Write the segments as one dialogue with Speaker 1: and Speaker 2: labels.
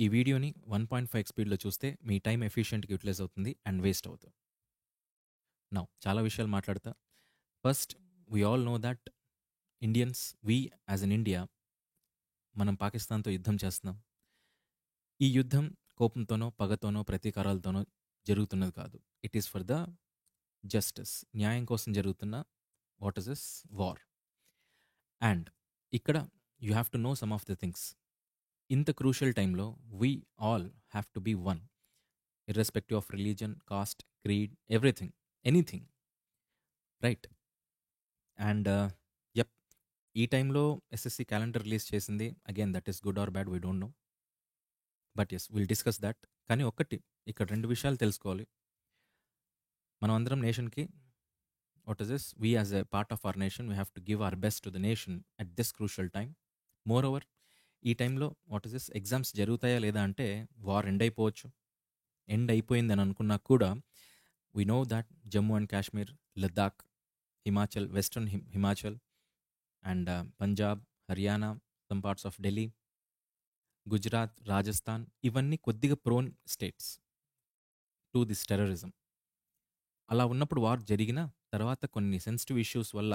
Speaker 1: ఈ వీడియోని 1.5 స్పీడ్‌లో చూస్తే మీ టైం ఎఫిషియెంట్‌గా యుటిలైజ్ అవుతుంది అండ్ వేస్ట్ అవ్వదు. నౌ చాలా విషయాలు మాట్లాడతా. First we all know that Indians as an India మనం పాకిస్తాన్‌తో యుద్ధం చేస్తున్నాం. ఈ యుద్ధం కోపంతోనో, పగతోనో, ప్రతీకారాలతోనో జరుగుతున్నది కాదు. It is for the justice. న్యాయం కోసం జరుగుతున్న what is this war. And ఇక్కడ you have to know some of the things. ఇంత క్రూషియల్ టైంలో we all have to be one. Irrespective of religion, caste, creed, everything, anything. Right? And yup, ఈ టైంలో SSC calendar release చేసింది. Again that is good or bad, we don't know. But yes, will discuss that. కానీ ఒక్కటి, ఇక్కడ రెండు విషయాలు తెలుసుకోవాలి. మనం అందరం నేషన్కి what is this, we as a part of our nation we have to give our best to the nation at this crucial time. Moreover, ఈ టైంలో వాట్ ఇస్ దిస్ ఎగ్జామ్స్ జరుగుతాయా లేదా అంటే వార్ ఎండ్ అయిపోవచ్చు. End అయిపోయిందని అనుకున్నా కూడా we know that Jammu and Kashmir, Ladakh, Himachal, western Himachal and Punjab, Haryana, some parts of Delhi, Gujarat, Rajasthan, ఇవన్నీ కొద్దిగా prone states to this terrorism. అలా ఉన్నప్పుడు వార్ జరిగిన తర్వాత కొన్ని సెన్సిటివ్ ఇష్యూస్ వల్ల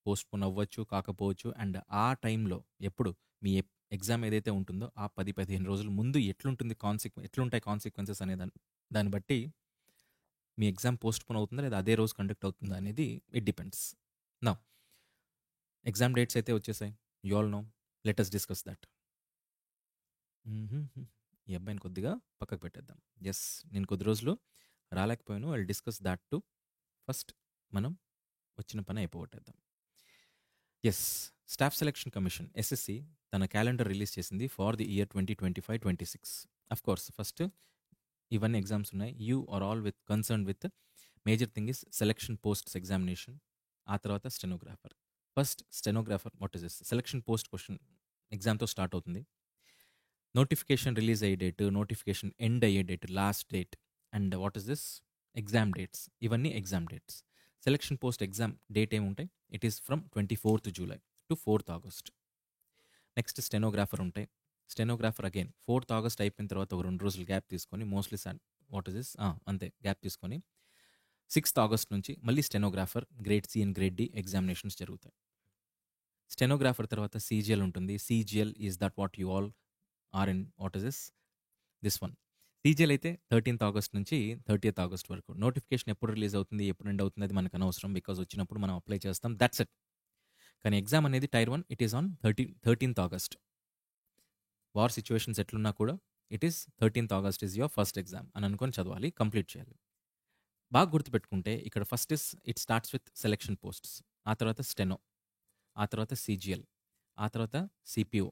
Speaker 1: పోస్ట్పోన్ అవ్వచ్చు, కాకపోవచ్చు. అండ్ ఆ టైంలో ఎప్పుడు మీ ఎగ్జామ్ ఏదైతే ఉంటుందో ఆ 10-15 రోజుల ముందు ఎట్లుంటాయి కాన్సిక్వెన్సెస్ అనే దాన్ని బట్టి మీ ఎగ్జామ్ పోస్ట్పోన్ అవుతుందా లేదా అదే రోజు కండక్ట్ అవుతుందా అనేది ఇట్ డిపెండ్స్. నా ఎగ్జామ్ డేట్స్ అయితే వచ్చేసాయి. You all know. Let us discuss that. ఈ అబ్బాయిని కొద్దిగా పక్కకు పెట్టేద్దాం. ఎస్, నేను కొద్ది రోజులు రాలేకపోయాను. I discuss that too. First మనం వచ్చిన పని అయిపోగొట్టేద్దాం. Yes, staff selection commission SSC తన క్యాలెండర్ రిలీజ్ చేసింది for the year 2025-26. Of course first ఇవన్నీ ఎగ్జామ్స్ ఉన్నాయి. You are all with concern with major thing is selection posts examination, ఆ తర్వాత stenographer. First stenographer what is this, selection post question ఎగ్జామ్తో start అవుతుంది. Notification release అయ్యే date, notification end అయ్యే date, last date, and what is this exam dates, ఇవన్నీ exam dates. Selection post exam date ఏముంటాయి? It is from 24th July to 4th August. Next stenographer ఉంటాయి. Stenographer again 4th August అయిపోయిన తర్వాత ఒక 2 రోజులు gap తీసుకొని, mostly what is this అంతే gap తీసుకొని 6th August నుంచి మళ్ళీ stenographer grade C and grade D examinations జరుగుతాయి. స్టెనోగ్రాఫర్ తర్వాత సీజిఎల్ ఉంటుంది. CGL is that what you all are in what is this one. CGL అయితే 13th August నుంచి 30th August వరకు. నోటిఫికేషన్ ఎప్పుడు రిలీజ్ అవుతుంది, ఎప్పుడు ఎండ్ అవుతుంది అది మనకు అనవసరం. బికాజ్ వచ్చినప్పుడు మనం అప్లై చేస్తాం, దట్స్ ఇట్. కానీ ఎగ్జామ్ అనేది tier 1, it is on 13th August. War situations ఎట్లున్నా కూడా it is 13th August is your first exam అని అనుకొని చదవాలి, కంప్లీట్ చేయాలి. బాగా గుర్తుపెట్టుకుంటే ఇక్కడ first is it starts with selection posts, ఆ తర్వాత స్టెనో, ఆ తర్వాత సీజిఎల్, ఆ తర్వాత సిపిఓ,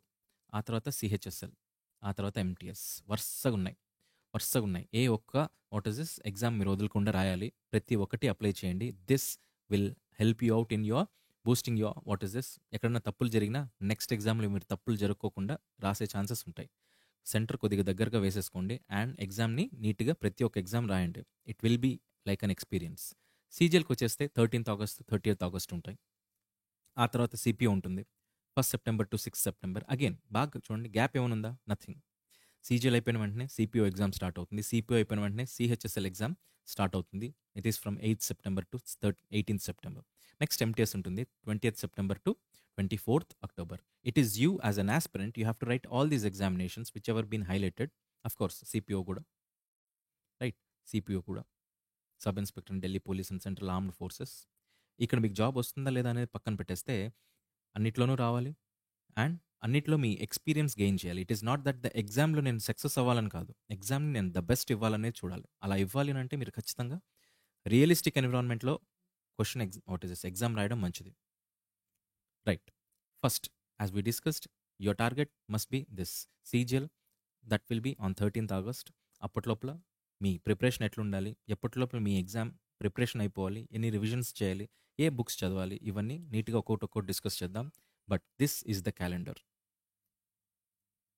Speaker 1: ఆ తర్వాత సిహెచ్ఎస్ఎల్, ఆ తర్వాత ఎంటీఎస్. వరుసగా ఉన్నాయి. ఏ ఒక్క వాట్ ఇస్ దిస్ ఎగ్జామ్ మీరు వదలకుండా రాయాలి. ప్రతి ఒక్కటి అప్లై చేయండి. This will help you out in your boosting your what is this. ఎక్కడన్నా తప్పులు జరిగినా నెక్స్ట్ ఎగ్జామ్లో మీరు తప్పులు జరుపుకోకుండా రాసే ఛాన్సెస్ ఉంటాయి. సెంటర్ కొద్దిగా దగ్గరగా వేసేసుకోండి అండ్ ఎగ్జామ్ని నీట్గా ప్రతి ఒక్క ఎగ్జామ్ రాయండి. It will be like an experience. సీజిఎల్కి వచ్చేస్తే 13th August, 30th August ఉంటాయి. ఆ తర్వాత సిపిఓ ఉంటుంది 1st September to 6th September. Again బాగా చూడండి, గ్యాప్ ఏమైనా ఉందా? నథింగ్. సీజిఎల్ అయిపోయిన వెంటనే సిపిఓ ఎగ్జామ్ స్టార్ట్ అవుతుంది. సిపిఓ అయిపోయిన వెంటనే సిహెచ్ఎస్ఎల్ ఎగ్జామ్ స్టార్ట్ అవుతుంది. It is from 8th September to 18th September. Next MTS ఉంటుంది 20th September to 24th October. It is you as an aspirant you have to write all these examinations which ever been highlighted. Of course CPO కూడా right. CPO కూడా sub inspector in Delhi police and central armed forces. ఇక్కడ మీకు job వస్తుందా లేదా అనేది పక్కన పెట్టేస్తే అన్నిట్లోనూ రావాలి అండ్ అన్నిట్లో మీ ఎక్స్పీరియన్స్ గెయిన్ చేయాలి. It is not that the ఎగ్జామ్లో నేను సక్సెస్ అవ్వాలని కాదు, ఎగ్జామ్ని నేను ద బెస్ట్ ఇవ్వాలనేది చూడాలి. అలా ఇవ్వాలి అని అంటే మీరు ఖచ్చితంగా రియలిస్టిక్ ఎన్విరాన్మెంట్లో వాట్ ఇస్ దిస్ ఎగ్జామ్ రాయడం మంచిది. Right. First as we discussed your target must be this CGL, that will be on 13th August. అప్పట్లోపల మీ ప్రిపరేషన్ ఎట్లుండాలి, ఎప్పటిలోపల మీ ఎగ్జామ్ ప్రిపరేషన్ అయిపోవాలి, ఎన్ని రివిజన్స్ చేయాలి, ఏ బుక్స్ చదవాలి, ఇవన్నీ నీట్గా ఒక్కొక్కటి డిస్కస్ చేద్దాం. But this is the calendar.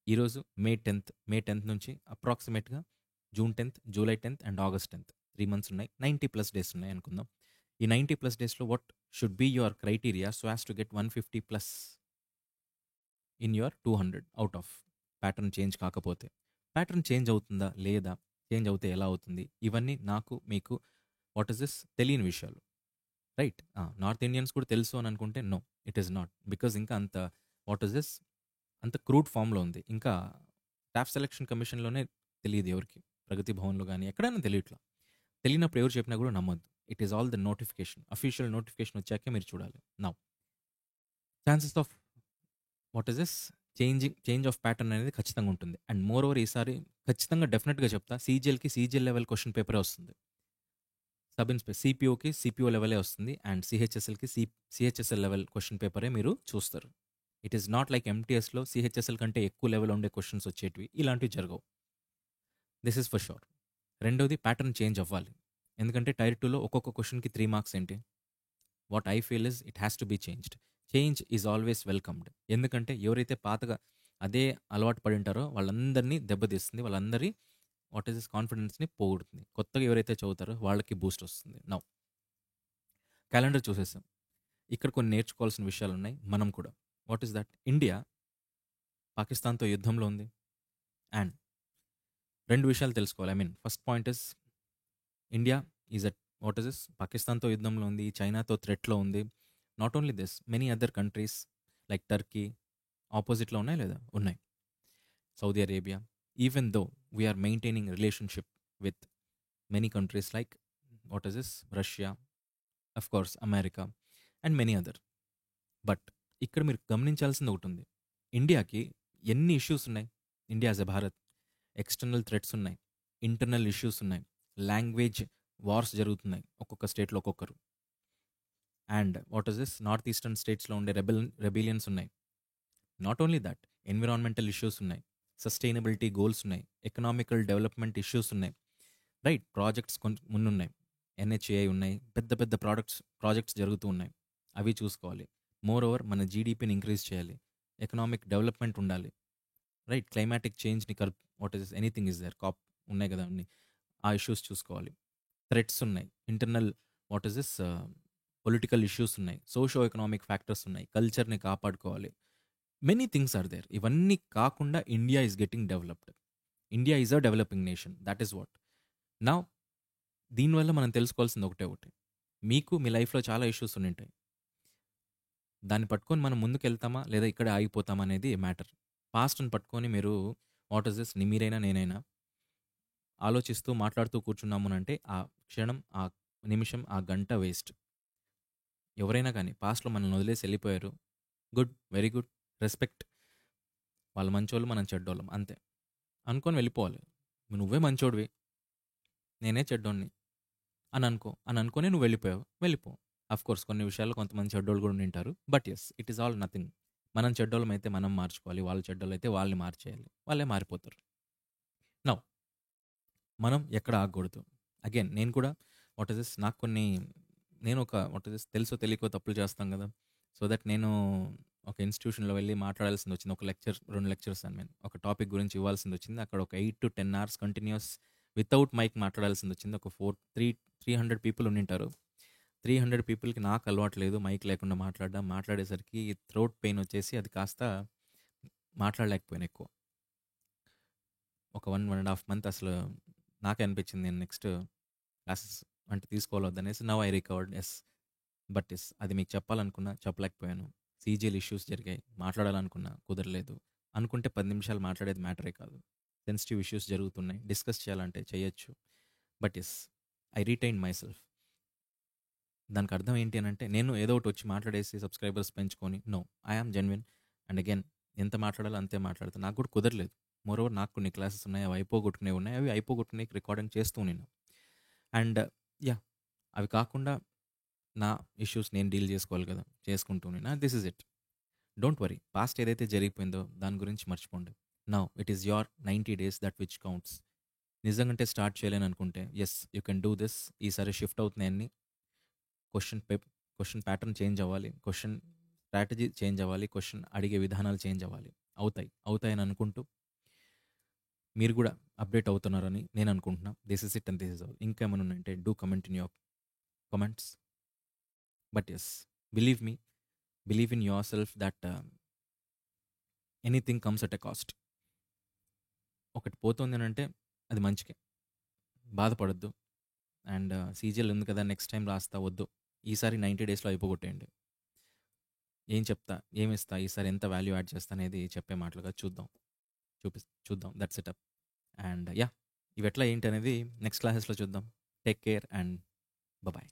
Speaker 1: ఈరోజు మే 10th నుంచి అప్రాక్సిమేట్గా June 10th, July 10th and August 10th 3 months ఉన్నాయి. 90+ డేస్ ఉన్నాయి అనుకుందాం. ఈ 90+ డేస్లో what should be your criteria so as to get 150+ in your 200 out of pattern change కాకపోతే. ప్యాటర్న్ చేంజ్ అవుతుందా లేదా, చేంజ్ అవుతే ఎలా అవుతుంది, ఇవన్నీ నాకు మీకు వాట్ ఇస్ దిస్ తెలియని విషయాలు, రైట్? నార్త్ ఇండియన్స్ కూడా తెలుసు అని అనుకుంటే no, it is not. Because ఇంకా అంత వాట్ ఇస్ దిస్ అంత క్రూడ్ ఫామ్లో ఉంది. ఇంకా స్టాఫ్ సెలక్షన్ కమిషన్లోనే తెలియదు ఎవరికి, ప్రగతి భవన్లో కానీ ఎక్కడైనా తెలియట్లా. తెలియనప్పుడు ఎవరు చెప్పినా కూడా నమ్మద్దు. It is all the notification, official notification వచ్చాకే మీరు చూడాలి. Now chances of what is this change of pattern అనేది ఖచ్చితంగా ఉంటుంది. అండ్ మోర్ ఓవర్ ఈసారి ఖచ్చితంగా డెఫినెట్గా చెప్తా, సీజీఎల్కి సీజీఎల్ లెవెల్ క్వశ్చన్ పేపరే వస్తుంది. సబ్ ఇన్స్పెక్టర్ సిపిఓకి సిపిఓ లెవెలే వస్తుంది. అండ్ సిహెచ్ఎస్ఎల్కి సిహెచ్ఎస్ఎల్ లెవెల్ క్వశ్చన్ పేపరే మీరు చూస్తారు. ఇట్ ఈస్ నాట్ లైక్ ఎంటీఎస్లో సిహెచ్ఎస్ఎల్ కంటే ఎక్కువ లెవెల్ ఉండే క్వశ్చన్స్ వచ్చేటివి, ఇలాంటివి జరగవు. This is for sure. రెండోది ప్యాటర్న్ చేంజ్ అవ్వాలి. ఎందుకంటే టైర్ 2లో ఒక్కొక్క క్వశ్చన్కి 3 మార్క్స్ ఏంటి? What I feel is it has to be changed. Change is always welcomed. ఎందుకంటే ఎవరైతే పాతగా అదే అలవాటు పడి ఉంటారో వాళ్ళందరినీ దెబ్బతీస్తుంది, వాళ్ళందరి వాట్ ఈస్ దిస్ కాన్ఫిడెన్స్ని పోగొడుతుంది. కొత్తగా ఎవరైతే చదువుతారో వాళ్ళకి బూస్ట్ వస్తుంది. నౌ క్యాలెండర్ చూసేసాం. ఇక్కడ కొన్ని నేర్చుకోవాల్సిన విషయాలు ఉన్నాయి మనం కూడా. What is that? ఇండియా పాకిస్తాన్తో యుద్ధంలో ఉంది. అండ్ రెండు విషయాలు తెలుసుకోవాలి. I mean first point is India is at what is this పాకిస్తాన్తో యుద్ధంలో ఉంది, చైనాతో థ్రెట్లో ఉంది. Not only this, many other countries like Turkey ఆపోజిట్లో ఉన్నాయి లేదా? ఉన్నాయి. Saudi Arabia, even though we are maintaining relationship with many countries like what is this Russia, of course America and many other. But ఇక్కడ మీరు గమనించాల్సింది ఒకటి ఉంది. ఇండియాకి ఎన్ని ఇష్యూస్ ఉన్నాయి? India as a Bharat external threats ఉన్నాయి, ఇంటర్నల్ ఇష్యూస్ ఉన్నాయి, లాంగ్వేజ్ వార్స్ జరుగుతున్నాయి ఒక్కొక్క స్టేట్లో ఒక్కొక్కరు. And what is this north eastern స్టేట్స్లో ఉండే రెబిలియన్స్ ఉన్నాయి. Not only that, environmental issues ఉన్నాయి, సస్టైనబిలిటీ గోల్స్ ఉన్నాయి, ఎకనామికల్ డెవలప్మెంట్ ఇష్యూస్ ఉన్నాయి, రైట్? ప్రాజెక్ట్స్ కొంచెం ముందున్నాయి, ఎన్హెచ్ఏఐ ఉన్నాయి, పెద్ద పెద్ద ప్రాజెక్ట్స్ జరుగుతూ ఉన్నాయి, అవి చూసుకోవాలి. మోర్ ఓవర్ మన జీడిపిని ఇంక్రీజ్ చేయాలి, ఎకనామిక్ డెవలప్మెంట్ ఉండాలి, రైట్? క్లైమాటిక్ చేంజ్ని what is anything is there, COP ఉన్నాయి కదా అన్ని, ఆ ఇష్యూస్ చూసుకోవాలి. థ్రెట్స్ ఉన్నాయి, internal what is this political issues ఉన్నాయి, సోషో ఎకనామిక్ ఫ్యాక్టర్స్ ఉన్నాయి, కల్చర్ని కాపాడుకోవాలి. Many things are there. ఇవన్నీ కాకుండా India is getting developed. India is a developing nation, that is what. నా దీనివల్ల మనం తెలుసుకోవాల్సింది ఒకటే ఒకటి, మీకు మీ లైఫ్లో చాలా ఇష్యూస్ ఉంటాయి, దాన్ని పట్టుకొని మనం ముందుకు వెళ్తామా లేదా ఇక్కడే ఆగిపోతామా అనేది మ్యాటర్. పాస్ట్ని పట్టుకొని మీరు వాట్ ఇస్ దిస్ మీరైనా నేనైనా ఆలోచిస్తూ మాట్లాడుతూ కూర్చున్నాము అంటే ఆ క్షణం, ఆ నిమిషం, ఆ గంట వేస్ట్. ఎవరైనా కానీ పాస్ట్లో మనల్ని వదిలేసి వెళ్ళిపోయారు, గుడ్, వెరీ గుడ్, రెస్పెక్ట్. వాళ్ళ మంచోళ్ళు, మనం చెడ్డోళ్ళం, అంతే అనుకొని వెళ్ళిపోవాలి. నువ్వే మంచోడివి, నేనే చెడ్డోడిని అని అనుకొని నువ్వు వెళ్ళిపో. అఫ్ కోర్స్ కొన్ని విషయాల్లో కొంతమంది చెడ్డోళ్ళు కూడా ఉంటారు, but yes, it is all nothing. మనం చెడ్డోళ్ళం అయితే మనం మార్చుకోవాలి, వాళ్ళు చెడ్డోళ్ళు అయితే వాళ్ళని మార్చేయాలి, వాళ్ళే మారిపోతారు. నౌ మనం ఎక్కడ ఆగకూడదు. అగైన్ నేను కూడా వాట్ ఇస్ దిస్ నాకు కొన్ని నేను ఒక వాట్ ఇస్ దిస్ తెలుసో తెలియకో తప్పులు చేస్తాం కదా. సో దట్ నేను ఒక ఇన్స్టిట్యూషన్లో వెళ్ళి మాట్లాడాల్సింది వచ్చింది, ఒక లెక్చర్, 2 లెక్చర్స్ అని ఒక టాపిక్ గురించి ఇవ్వాల్సింది వచ్చింది. అక్కడ ఒక 8 to 10 hours continuous without mic మాట్లాడాల్సింది వచ్చింది. ఒక 300 పీపుల్ ఉండింటారు. 300 పీపుల్కి నాకు అలవాటు లేదు మైక్ లేకుండా మాట్లాడేసరికి థ్రోట్ పెయిన్ వచ్చేసి అది కాస్త మాట్లాడలేకపోయాను ఎక్కువ. ఒక 1.5 month అసలు నాకే అనిపించింది నేను నెక్స్ట్ క్లాసెస్ అంటే తీసుకోవద్దనేసి. Now I recovered, yes, but yes, అది మీకు చెప్పాలనుకున్నా చెప్పలేకపోయాను. సీజీఎల్ ఇష్యూస్ జరిగాయి, మాట్లాడాలనుకున్నా కుదరలేదు. అనుకుంటే 10 నిమిషాలు మాట్లాడేది మ్యాటరే కాదు. సెన్సిటివ్ ఇష్యూస్ జరుగుతున్నాయి, డిస్కస్ చేయాలంటే చేయొచ్చు. But yes, I retain my self. దానికి అర్థం ఏంటి అని అంటే నేను ఏదో ఒకటి వచ్చి మాట్లాడేసి సబ్స్క్రైబర్స్ పెంచుకొని, no, I am genuine. And again ఎంత మాట్లాడాలో అంతే మాట్లాడతాను. నాకు కూడా కుదరలేదు. మోరోవర్ నాకు కొన్ని క్లాసెస్ ఉన్నాయి, అవి అయిపోగొట్టుకునేవి ఉన్నాయి, అవి అయిపోగొట్టుకునే రికార్డింగ్ చేస్తూ నేను. అండ్ యా, అవి కాకుండా నా ఇష్యూస్ నేను డీల్ చేసుకోవాలి కదా, చేసుకుంటూ నేను. This is it. Don't worry, past ఏదైతే జరిగిపోయిందో దాని గురించి మర్చిపోండి. Now it is your 90 days that which counts. నిజంగా స్టార్ట్ చేయలేని అనుకుంటే yes, you can do this. ఈసారి షిఫ్ట్ అవుతున్నాయన్నీ. క్వశ్చన్ ప్యాటర్న్ చేంజ్ అవ్వాలి, క్వశ్చన్ స్ట్రాటజీ చేంజ్ అవ్వాలి, క్వశ్చన్ అడిగే విధానాలు చేంజ్ అవ్వాలి. అవుతాయని అనుకుంటూ మీరు కూడా అప్డేట్ అవుతున్నారని నేను అనుకుంటున్నా. This is it and this is all. ఇంకేమైనా ఉన్నాయంటే do comment in your comments. But yes, believe in your self that anything comes at a cost. ఒకటి పోతుంది అని అంటే అది మంచికే. బాధపడొద్దు. అండ్ సీజీఎల్ ఉంది కదా! నెక్స్ట్ టైమ్ రాస్తా వద్దు. ఈసారి 90 డేస్‌లో అయిపోగొట్టేయండి. ఏం చెప్తా, ఏమిస్తా, ఈసారి ఎంత వాల్యూ యాడ్ చేస్తా అనేది చెప్పే మాటలుగా చూద్దాం. చూద్దాం. That's it up. And yeah! ఇవెట్లా ఏంటి అనేది నెక్స్ట్ క్లాసెస్‌లో చూద్దాం. Take care and bye.